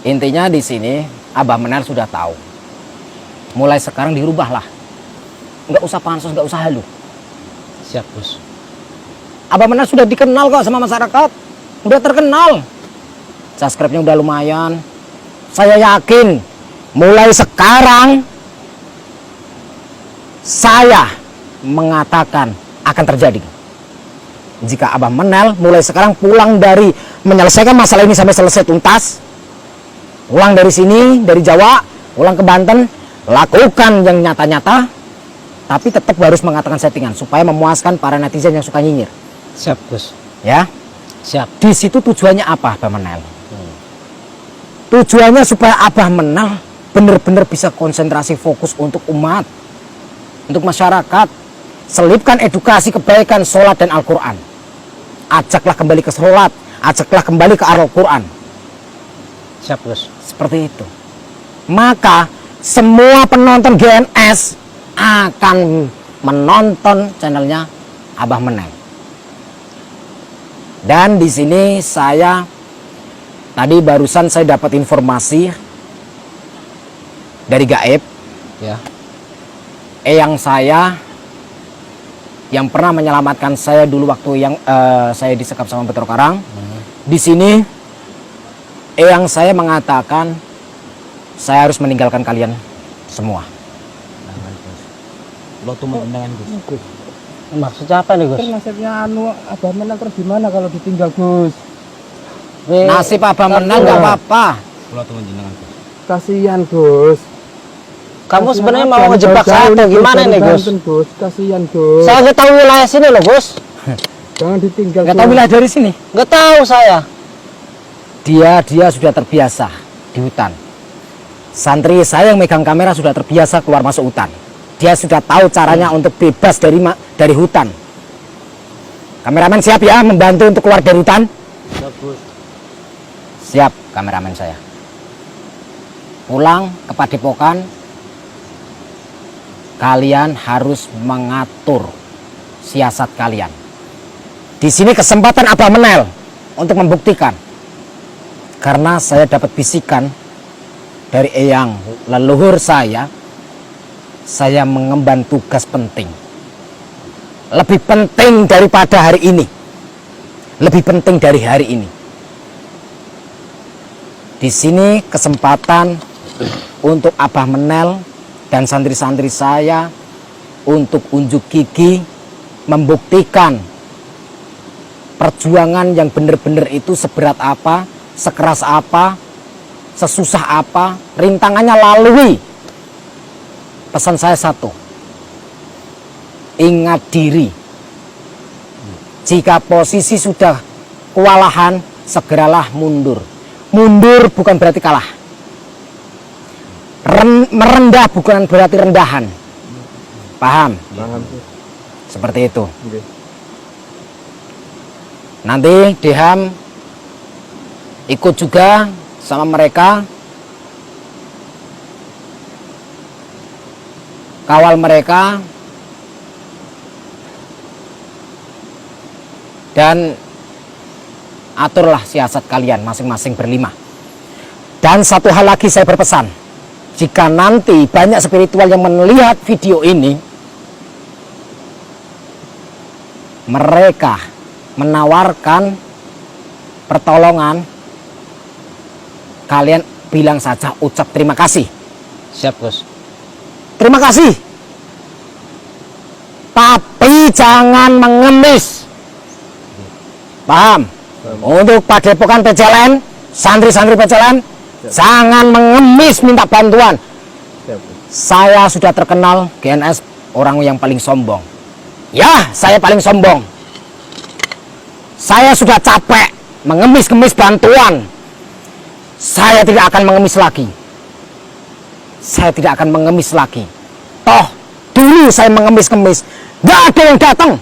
Intinya di sini Abah Menel sudah tahu. Mulai sekarang dirubahlah. Nggak usah pansos, nggak usah halu. Siap Gus. Abah Menel sudah dikenal kok sama masyarakat. Udah terkenal. Subscribe-nya udah lumayan. Saya yakin mulai sekarang saya mengatakan akan terjadi. Jika Abah Menel mulai sekarang pulang dari menyelesaikan masalah ini sampai selesai tuntas, pulang dari sini, dari Jawa, pulang ke Banten, lakukan yang nyata-nyata, tapi tetap harus mengatakan settingan supaya memuaskan para netizen yang suka nyinyir. Siap Gus. Ya, Siap. di situ tujuannya apa, Abah Menel? Tujuannya supaya Abah Menel benar-benar bisa konsentrasi fokus untuk umat, untuk masyarakat. Selipkan edukasi kebaikan, sholat dan Al-Quran. Ajaklah kembali ke sholat, ajaklah kembali ke Al-Quran. Siap Gus. Seperti itu. Maka semua penonton GNS akan menonton channelnya Abah Menel. Dan di sini saya tadi barusan saya dapat informasi dari gaib, Ya. eyang saya yang pernah menyelamatkan saya dulu waktu yang saya disekap sama Betro Karang. Di sini eyang saya mengatakan saya harus meninggalkan kalian semua. Lo tuh mendengan Gus. Maksudnya apa nih Gus? Nasibnya Abah Menel terus gimana kalau ditinggal Gus? Nasib Abah Menel nggak apa-apa. Lo tuh menjenengan Gus. Kasihan Gus. Kamu sebenarnya mau ngejebak saya atau gimana nih Gus? Gus, kasihan Gus. Saya nggak tahu wilayah sini loh Gus. Jangan ditinggal. Nggak tahu wilayah dari sini. Nggak tahu saya. Dia sudah terbiasa di hutan. Santri saya yang megang kamera sudah terbiasa keluar masuk hutan. Dia sudah tahu caranya untuk bebas dari hutan. Kameramen siap ya membantu untuk keluar dari hutan? Siap Gus. Siap kameramen saya. Pulang ke padepokan, kalian harus mengatur siasat kalian. Di sini kesempatan Abah Menel untuk membuktikan. Karena saya dapat bisikan dari eyang leluhur saya mengemban tugas penting. Lebih penting daripada hari ini. Lebih penting dari hari ini. Di sini kesempatan untuk Abah Menel dan santri-santri saya untuk unjuk gigi membuktikan perjuangan yang benar-benar itu seberat apa, sekeras apa, sesusah apa, rintangannya lalui. Pesan saya satu, ingat diri, Jika posisi sudah kewalahan, segeralah mundur. Mundur bukan berarti kalah. Merendah bukan berarti rendahan. Paham? Paham. Seperti itu. Oke. Nanti Deham ikut juga sama mereka, kawal mereka, dan aturlah siasat kalian masing-masing berlima. Dan satu hal lagi saya berpesan, jika nanti banyak spiritual yang melihat video ini, mereka menawarkan pertolongan, kalian bilang saja ucap terima kasih. Siap, Gus. Terima kasih. Tapi jangan mengemis. Paham? Untuk Padepokan PCLN, santri-santri PCLN, jangan mengemis minta bantuan. Saya sudah terkenal GNS orang yang paling sombong. Ya, saya paling sombong. Saya sudah capek mengemis-ngemis bantuan. Saya tidak akan mengemis lagi. Saya tidak akan mengemis lagi. Toh, dulu saya mengemis-ngemis, nggak ada yang datang.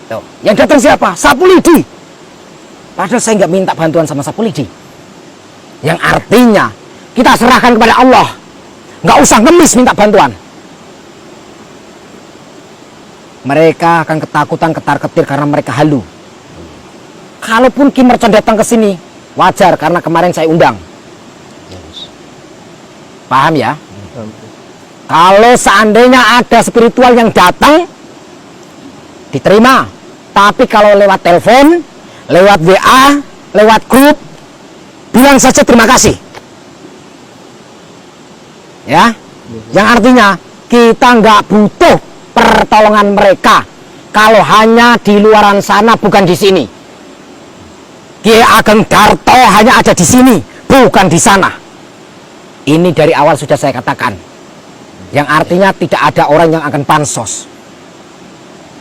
Tuh, yang datang siapa? Sapulidi. Padahal saya nggak minta bantuan sama Sapulidi. Yang artinya kita serahkan kepada Allah. Nggak usah ngemis minta bantuan. Mereka akan ketakutan, ketar-ketir karena mereka halu. Kalaupun Ki Mercon datang ke sini, wajar karena kemarin saya undang. Paham ya? Kalau seandainya ada spiritual yang datang, diterima. Tapi kalau lewat telepon, lewat WA, lewat grup, bilang saja terima kasih. Ya, yang artinya kita nggak butuh pertolongan mereka. Kalau hanya di luaran sana, bukan di sini. Ki Ageng Darto hanya ada di sini, bukan di sana. Ini dari awal sudah saya katakan. Yang artinya tidak ada orang yang akan pansos.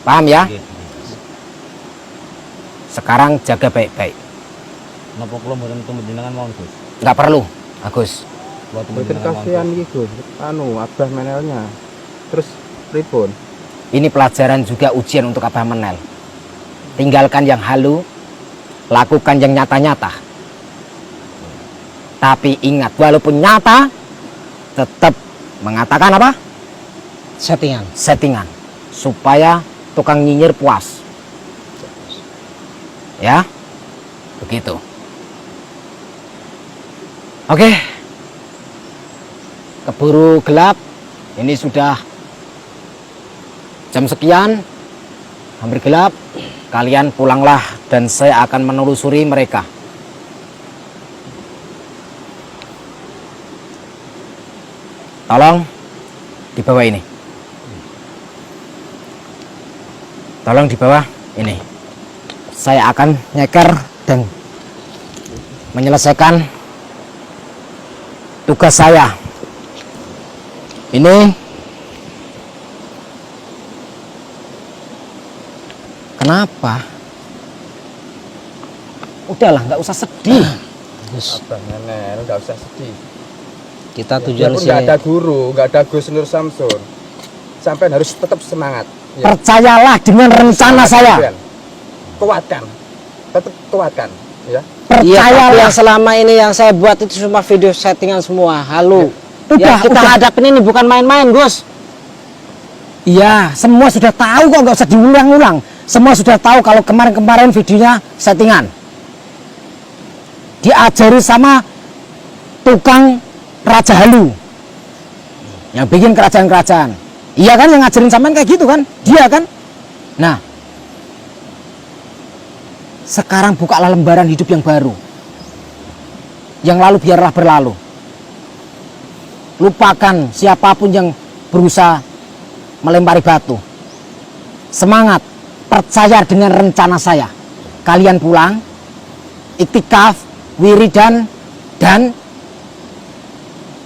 Paham ya? Sekarang jaga baik-baik. Napa kula mboten temu jenengan mawon, Gus? Nggak perlu, Agus. Kula temu Mboten jenengan mawon. kasihan iki, Gus. Anu, Abah Menelnya. Terus pripun? Ini pelajaran juga ujian untuk Abah Menel. Tinggalkan yang halu, lakukan yang nyata-nyata. Tapi ingat, walaupun nyata, tetap mengatakan apa? Settingan. Settingan. Supaya tukang nyinyir puas. Ya, begitu. Oke. Keburu gelap. Ini sudah jam sekian. Hampir gelap. Kalian pulanglah dan saya akan menelusuri mereka. Tolong di bawah ini. Tolong di bawah ini. Saya akan nyeker dan menyelesaikan tugas saya. Ini kenapa? Udahlah, nggak usah sedih. Abah Menel, enggak usah sedih. Kita Ya, tujuan biarpun sini. nggak ada guru, nggak ada Gus Nur Samsun. Sampai harus tetap semangat. Ya. Percayalah dengan rencana saya. Kalian. Kuatkan. Tetap kuatkan, ya. Iya, tapi Percayalah. yang selama ini yang saya buat itu cuma video settingan semua. Halo. Udah, Yang kita udah. hadapin ini bukan main-main, Gus. Iya, semua sudah tahu kok, nggak usah diulang-ulang. Semua sudah tahu kalau kemarin-kemarin videonya settingan. Diajari sama tukang Raja Halu yang bikin kerajaan-kerajaan. Iya kan, yang ngajarin sampean kayak gitu kan? Dia kan? Nah, sekarang bukalah lembaran hidup yang baru. Yang lalu biarlah berlalu. Lupakan siapapun yang berusaha melempari batu. Semangat, percaya dengan rencana saya. Kalian pulang, iktikaf, wiridan, dan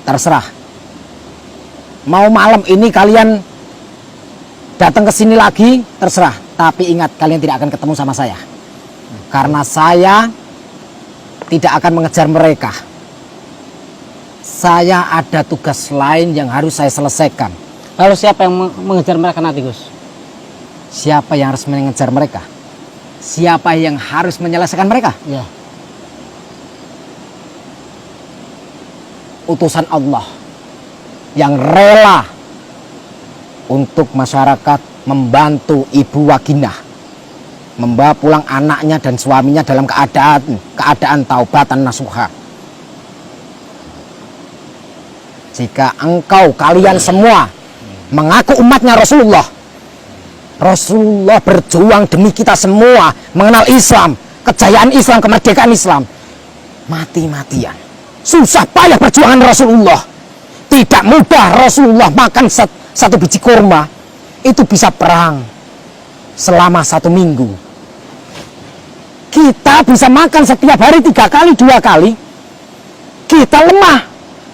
terserah. Mau malam ini kalian datang ke sini lagi, terserah. Tapi ingat, kalian tidak akan ketemu sama saya. Karena saya tidak akan mengejar mereka. Saya ada tugas lain yang harus saya selesaikan. Lalu siapa yang mengejar mereka nanti, Gus? Siapa yang harus mengejar mereka? Siapa yang harus menyelesaikan mereka? Ya. Utusan Allah yang rela untuk masyarakat membantu Ibu Waginah membawa pulang anaknya dan suaminya dalam keadaan taubatan nasuha. Jika kalian semua mengaku umatnya Rasulullah, Rasulullah berjuang demi kita semua mengenal Islam, kejayaan Islam, kemerdekaan Islam, mati-matian, susah payah perjuangan Rasulullah. Tidak mudah Rasulullah makan satu biji kurma itu bisa perang selama 1 minggu. Kita bisa makan setiap hari 3 kali, 2 kali. Kita lemah,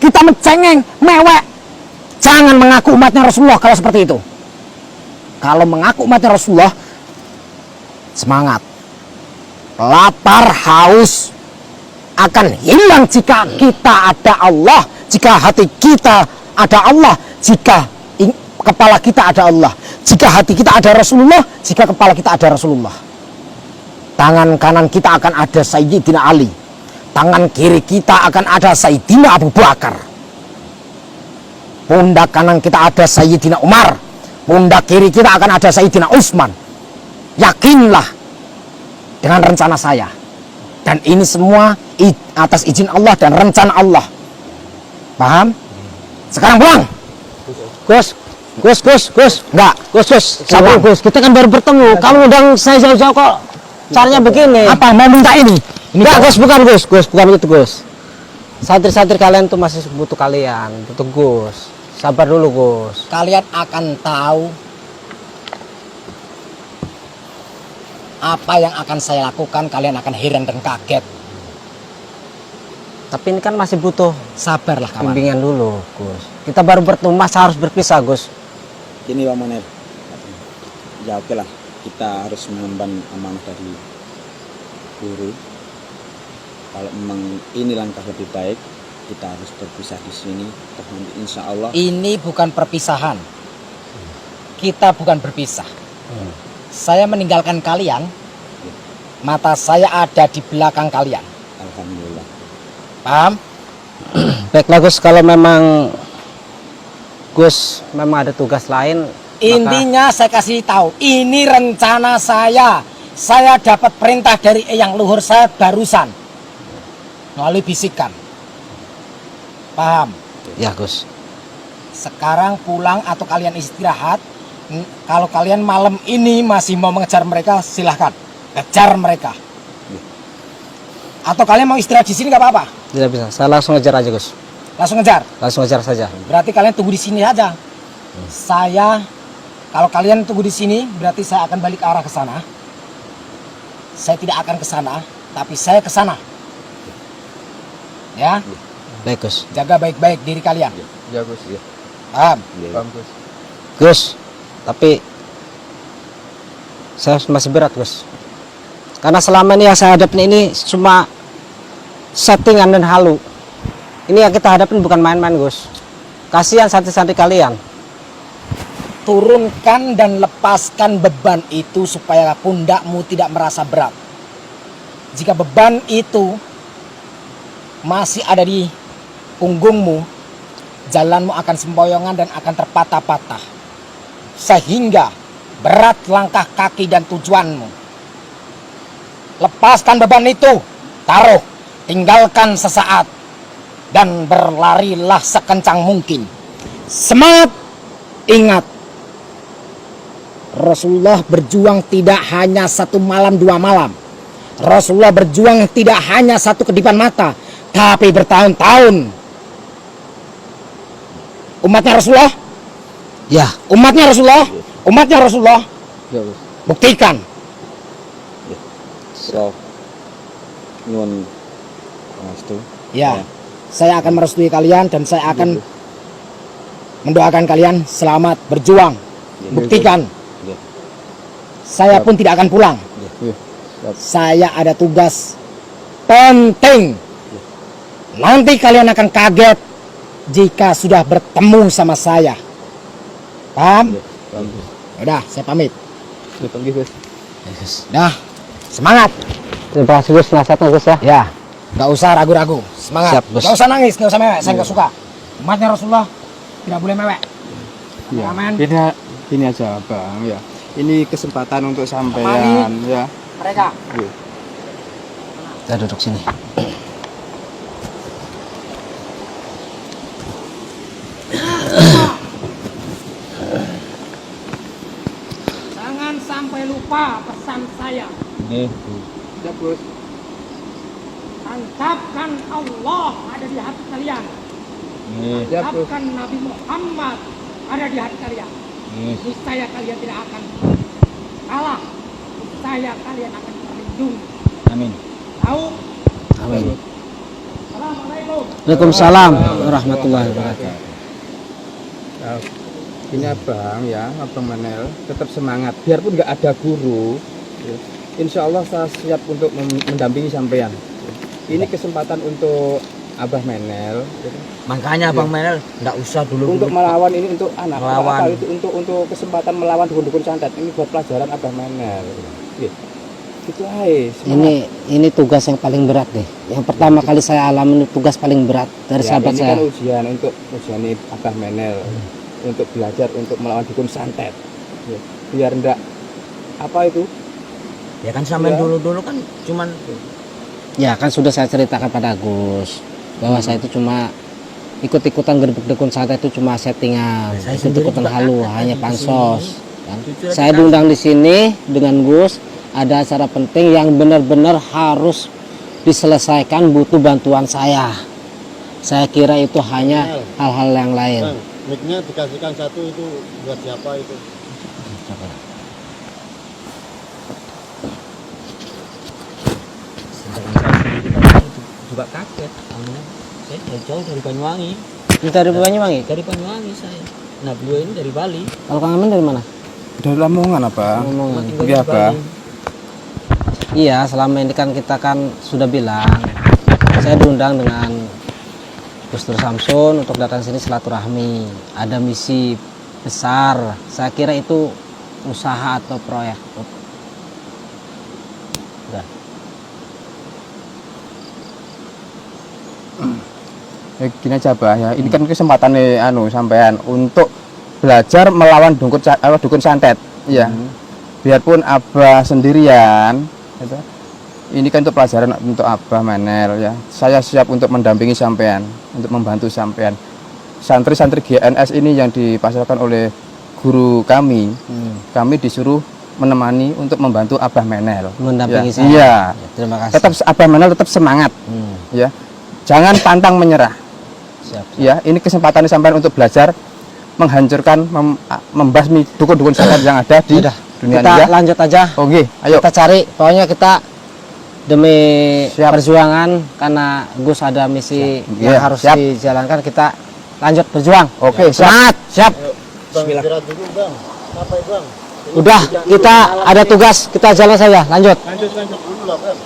kita mencengeng, mewek. Jangan mengaku umatnya Rasulullah kalau seperti itu. Kalau mengaku umatnya Rasulullah, semangat. Lapar, haus akan hilang jika kita ada Allah, jika hati kita ada Allah, jika kepala kita ada Allah, jika hati kita ada Rasulullah, jika kepala kita ada Rasulullah. Tangan kanan kita akan ada Sayyidina Ali, tangan kiri kita akan ada Sayyidina Abu Bakar, pundak kanan kita ada Sayyidina Umar, pundak kiri kita akan ada Sayyidina Utsman. Yakinlah dengan rencana saya, dan ini semua atas izin Allah dan rencana Allah. Paham? Sekarang pulang. Gus. Enggak. Gus. Sabar, Gus. Kita kan baru bertemu. Kamu undang saya jauh-jauh kok. Caranya begini. Apa mau minta ini? Enggak, Gus, bukan Gus. Bukan itu, Gus. Santri-santri kalian tuh masih butuh kalian, butuh Gus. Sabar dulu, Gus. Kalian akan tahu apa yang akan saya lakukan. Kalian akan heran dan kaget. Tapi ini kan masih butuh Sabarlah kawan. bimbingan dulu, Gus. Kita baru bertemu, masa harus berpisah, Gus? Gini Pak Munir, ya oke lah, kita harus mengemban amanah dari guru. Kalau memang ini langkah lebih baik, kita harus berpisah di sini. Toh nanti insya Allah. Ini bukan perpisahan. Kita bukan berpisah. Saya meninggalkan kalian. Mata saya ada di belakang kalian. Alhamdulillah. Paham? Baiklah, Gus, kalau memang Gus memang ada tugas lain, Intinya saya kasih tahu, ini rencana saya. Saya dapat perintah dari yang luhur saya barusan melalui bisikan. Paham? ya, Gus. Sekarang pulang atau kalian istirahat. Kalau kalian malam ini masih mau mengejar mereka, silahkan kejar mereka. Atau kalian mau istirahat di sini nggak apa-apa. Tidak bisa. Saya langsung ngejar aja, Gus. Langsung ngejar. Langsung ngejar saja. Berarti kalian tunggu di sini aja. Kalau kalian tunggu di sini, berarti saya akan balik arah ke sana. Saya tidak akan ke sana, tapi saya ke sana. Ya, Baik, Gus. jaga baik-baik diri kalian. Ya Gus, ya. Paham? Paham Gus. Gus, tapi saya masih berat, Gus. Karena selama ini yang saya hadapin ini cuma settingan dan halu. Ini yang kita hadapin bukan main-main, Gus. Kasihan santri-santri kalian. Turunkan dan lepaskan beban itu supaya pundakmu tidak merasa berat. Jika beban itu masih ada di punggungmu, jalanmu akan sempoyongan dan akan terpatah-patah. Sehingga berat langkah kaki dan tujuanmu. Lepaskan beban itu, taruh, tinggalkan sesaat, dan berlarilah sekencang mungkin. Semangat, ingat, Rasulullah berjuang tidak hanya 1 malam 2 malam. Rasulullah berjuang tidak hanya 1 kedipan mata, tapi bertahun-tahun. Umatnya Rasulullah, Ya, umatnya Rasulullah, umatnya Rasulullah, Ya Gus. buktikan. So, nyuwun restu. Ya, saya akan merestui kalian dan saya akan mendoakan kalian selamat berjuang. Buktikan. Saya pun tidak akan pulang. Iya. Saya ada tugas penting. Nanti kalian akan kaget jika sudah bertemu sama saya. Paham? Udah, saya pamit. Dah, semangat. Terima kasih Gus, nasihatnya Gus ya. Ya, nggak usah ragu-ragu. Semangat. Siap, Gus. Nggak usah nangis, nggak usah mewek. Saya nggak suka. Umatnya Rasulullah tidak boleh mewek. Ya, Aman. ini aja Bang ya. Ini kesempatan untuk sampean ya. Mereka. Kita duduk sini. Jangan sampai lupa pesan saya. Siap, Gus. Tancapkan Allah ada di hati kalian. Siap, Gus. Tancapkan Nabi Muhammad ada di hati kalian. Niscaya kalian tidak akan kalah. Niscaya kalian akan terlindungi. Amin. Tahu? Amin. Assalamualaikum. Waalaikumsalam warahmatullahi wabarakatuh. Ya, ini abang ya, abang Manel tetap semangat. Biarpun nggak ada guru, ya, insya Allah saya siap untuk mendampingi sampean. Ini kesempatan untuk Abah Manel. Ya. Makanya Bang Menel nggak usah dulu Untuk melawan ini untuk anak. Melawan. Apa itu untuk kesempatan melawan dukun-dukun santet. Ini buat pelajaran Abah Manel. Ya. Gitu aja. semangat. Ini tugas yang paling berat deh. Yang pertama kali saya alami tugas paling berat dari Ya, sahabat ini saya. kan ujian ini Abah Menel untuk belajar untuk melawan dukun santet. Ya. Biar enggak apa itu? Ya kan sampai Ya. dulu kan cuman Ya kan sudah saya ceritakan pada Gus bahwa saya itu cuma ikut-ikutan gerbek dukun santet itu cuma settingan, Saya sendiri ikut-ikutan juga halu, kaget hanya di pansos. Kan. Jujur aja Saya kan. diundang di sini dengan Gus, ada acara penting yang benar-benar harus diselesaikan, butuh bantuan saya. Saya kira itu hanya hal-hal yang lain. Mic-nya dikasihkan satu itu buat siapa itu? juga kaget. Saya jauh dari Banyuwangi. Ini dari Banyuwangi. Dari Banyuwangi saya. Nah beliau ini dari Bali. Kalau Kang Amin dari mana? Dari Lamongan apa? Lamongan. Tinggal Iya, di Bali. Pak. Iya, selama ini kan kita kan sudah bilang, saya diundang dengan Gus Nur Samsun untuk datang sini silaturahmi. Ada misi besar. Saya kira itu usaha atau proyek. Udah. Ya, gini aja Bah ya. Ini kan kesempatan nih sampean untuk belajar melawan dukun santet. Ya. Biarpun Abah sendirian, gitu. Ini kan untuk pelajaran untuk Abah Manel ya. Saya siap untuk mendampingi sampean, untuk membantu sampean. Santri-santri GNS ini yang dipasarkan oleh guru kami, kami disuruh menemani untuk membantu Abah Manel. Mendampingi Ya. saya. Iya. Ya, terima kasih. Tetap Abah Manel tetap semangat, ya. Jangan pantang menyerah. Siap. Ya, ini kesempatan sampean untuk belajar menghancurkan, membasmi dukun-dukun santet yang ada di Udah, dunia kita ini ya. lanjut aja. Oke, ayo. Kita cari, pokoknya kita demi Siap. perjuangan karena Gus ada misi yang Iya, harus siap. dijalankan, kita lanjut berjuang. Oke, siap. Semangat, siap. Bang, istirahat dulu bang. Sampai bang. Udah, kita ada tugas, kita jalan saja, lanjut. Lanjut dulu lah bang.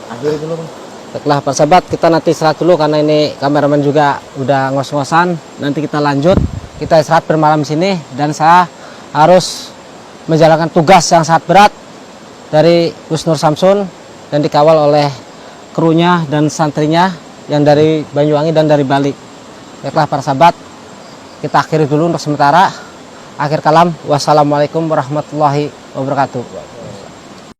Akhiri dulu Bang. Baiklah para sahabat, kita nanti istirahat dulu karena ini kameramen juga udah ngos-ngosan. Nanti kita lanjut, kita istirahat bermalam di sini dan saya harus menjalankan tugas yang sangat berat dari Gus Nur Samsun dan dikawal oleh krunya dan santrinya yang dari Banyuwangi dan dari Bali. Baiklah para sahabat, kita akhiri dulu untuk sementara. Akhir kalam, wassalamualaikum warahmatullahi wabarakatuh.